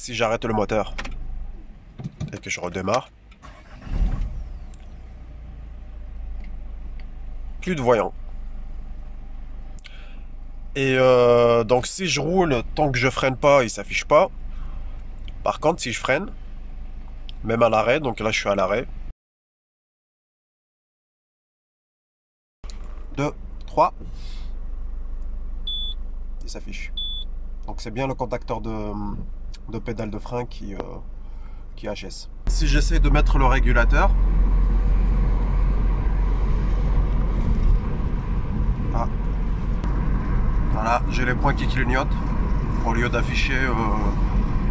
si j'arrête le moteur et que je redémarre, plus de voyant. Et donc si je roule, tant que je freine pas, il s'affiche pas. Par contre, si je freine, même à l'arrêt, donc là je suis à l'arrêt. 2, 3, il s'affiche. Donc c'est bien le contacteur de pédale de frein qui HS. Si j'essaie de mettre le régulateur, ah, voilà, j'ai les points qui clignotent au lieu d'afficher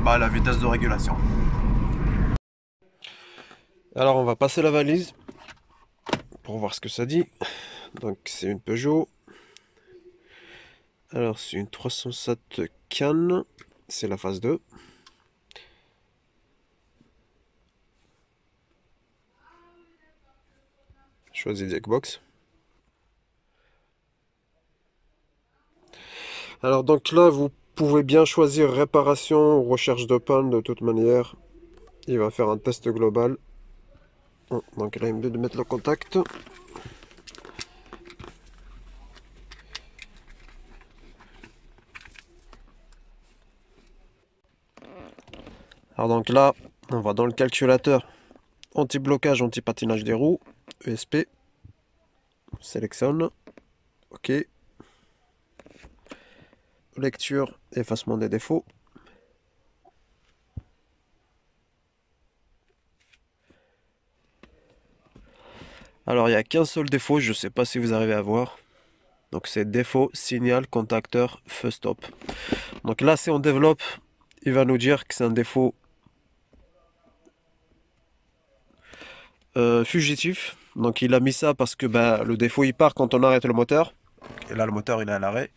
la vitesse de régulation. Alors on va passer la valise pour voir ce que ça dit. Donc c'est une Peugeot. Alors c'est une 307 Can, c'est la phase 2. Choisis Jackbox. Alors donc là vous pouvez bien choisir réparation ou recherche de panne de toute manière. Il va faire un test global. Donc là il me dit de mettre le contact. Alors donc là on va dans le calculateur anti-blocage, anti-patinage des roues, ESP. On sélectionne. OK. Lecture, effacement des défauts. Alors il n'y a qu'un seul défaut, je ne sais pas si vous arrivez à voir. Donc c'est défaut, signal, contacteur, feu stop. Donc là si on développe, il va nous dire que c'est un défaut fugitif. Donc il a mis ça parce que le défaut il part quand on arrête le moteur. Et là le moteur il est à l'arrêt.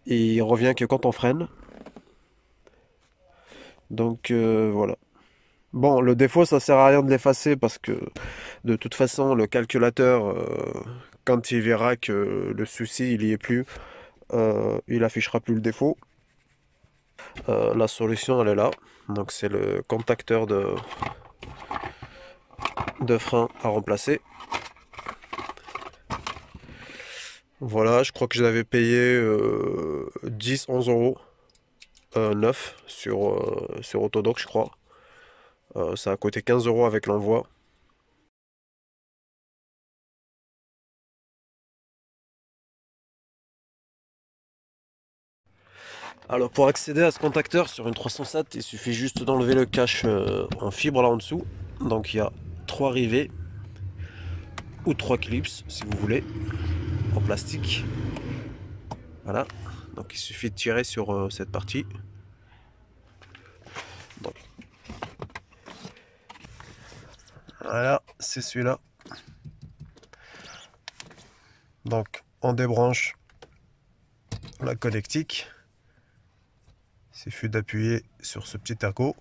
Et il revient que quand on freine. Donc voilà. Bon, le défaut, ça sert à rien de l'effacer parce que de toute façon, le calculateur, quand il verra que le souci il y est plus, il affichera plus le défaut. La solution, elle est là. Donc c'est le contacteur de frein à remplacer. Voilà, je crois que je l'avais payé 10-11 euros neuf sur Autodoc, je crois. Ça a coûté 15 euros avec l'envoi. Alors pour accéder à ce contacteur sur une 307, il suffit juste d'enlever le cache en fibre là en dessous. Donc il y a 3 rivets ou 3 clips si vous voulez en plastique. Voilà, donc il suffit de tirer sur cette partie. Donc, voilà, c'est celui-là. Donc on débranche la connectique. Il suffit d'appuyer sur ce petit ergot.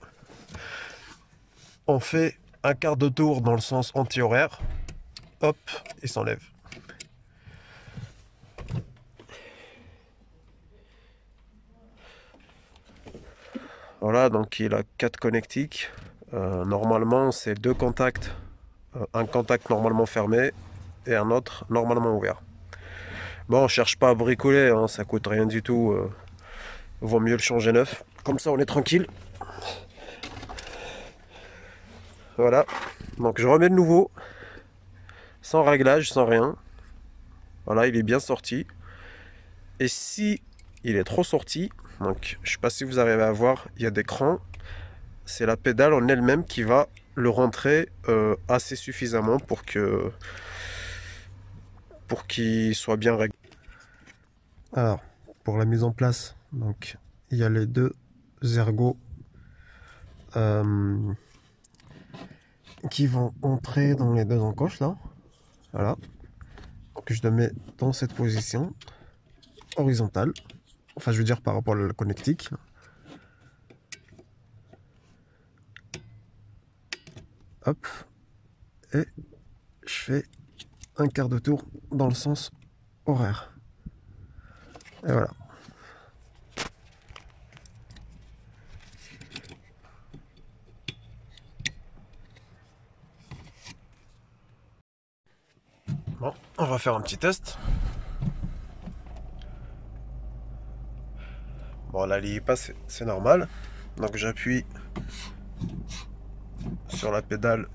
On fait un quart de tour dans le sens anti-horaire. Hop, il s'enlève. Voilà, donc il a 4 connectiques. Normalement, c'est 2 contacts. Un contact normalement fermé et un autre normalement ouvert. Bon, on cherche pas à bricoler, hein, ça coûte rien du tout. Vaut mieux le changer neuf. Comme ça, on est tranquille. Voilà. Donc je remets le nouveau. Sans réglage, sans rien. Voilà, il est bien sorti. Et si il est trop sorti, donc je sais pas si vous arrivez à voir, il y a des crans. C'est la pédale en elle-même qui va le rentrer assez suffisamment pour qu'il soit bien réglé. Alors, pour la mise en place, donc il y a les 2 ergots qui vont entrer dans les 2 encoches là. Voilà. Donc je le mets dans cette position horizontale. Enfin, je veux dire par rapport à la connectique. Hop. Et je fais un quart de tour dans le sens horaire. Et voilà. On va faire un petit test. Bon, la lie pas, c'est normal. Donc j'appuie sur la pédale.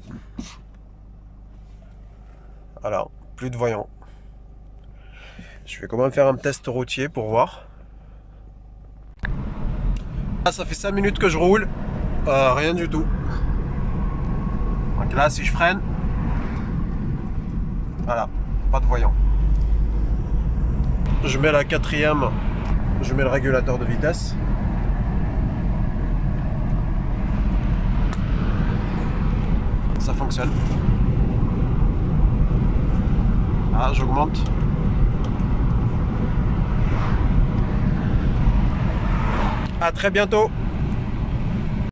Voilà, plus de voyant. Je vais quand même faire un test routier pour voir. Là, ça fait 5 minutes que je roule. Rien du tout. Donc là, si je freine, voilà, pas de voyant. Je mets la quatrième, je mets le régulateur de vitesse. Ça fonctionne. Ah, j'augmente. À très bientôt.